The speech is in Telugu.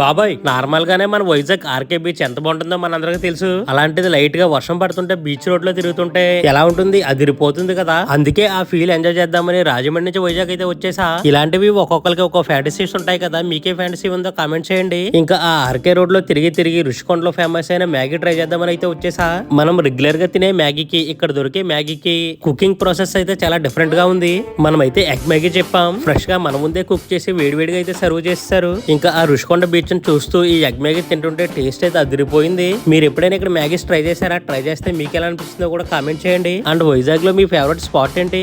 బాబాయ్ నార్మల్ గానే మన వైజాగ్ ఆర్కే బీచ్ ఎంత బాగుంటుందో మనందరికీ తెలుసు. అలాంటిది లైట్ గా వర్షం పడుతుంటే బీచ్ రోడ్ లో తిరుగుతుంటే ఎలా ఉంటుంది, అదిరిపోతుంది కదా. అందుకే ఆ ఫీల్ ఎంజాయ్ చేద్దామని రాజమండ్రి నుంచి వైజాగ్ అయితే వచ్చేసా. ఇలాంటివి ఒక్కొక్కరికి ఒక్కో ఫ్యాంటసీస్ ఉంటాయి కదా, మీకే ఫ్యాంటసీ ఉందో కామెంట్ చేయండి. ఇంకా ఆ ఆర్కే రోడ్ లో తిరిగి తిరిగి రుషికొండలో ఫేమస్ అయిన మ్యాగీ ట్రై చేద్దామని అయితే వచ్చేసా. మనం రెగ్యులర్ గా తినే మ్యాగీకి ఇక్కడ దొరికే మ్యాగీకి కుకింగ్ ప్రాసెస్ అయితే చాలా డిఫరెంట్ గా ఉంది. మనం అయితే ఎగ్ మ్యాగీ చెప్పాం, ఫ్రెష్ గా మన ముందే కుక్ చేసి వేడివేడిగా అయితే సర్వ్ చేస్తారు. ఇంకా ఆ రుషికొండ బీచ్ చూస్తూ ఈ ఎగ్ మ్యాగీ తింటుంటే టేస్ట్ అయితే అదిరిపోయింది. మీరు ఎప్పుడైనా ఇక్కడ మ్యాగీస్ ట్రై చేశారా? ట్రై చేస్తే మీకు ఎలా అనిపిస్తుందో కూడా కామెంట్ చేయండి. అండ్ వైజాగ్ లో మీ ఫేవరెట్ స్పాట్ ఏంటి?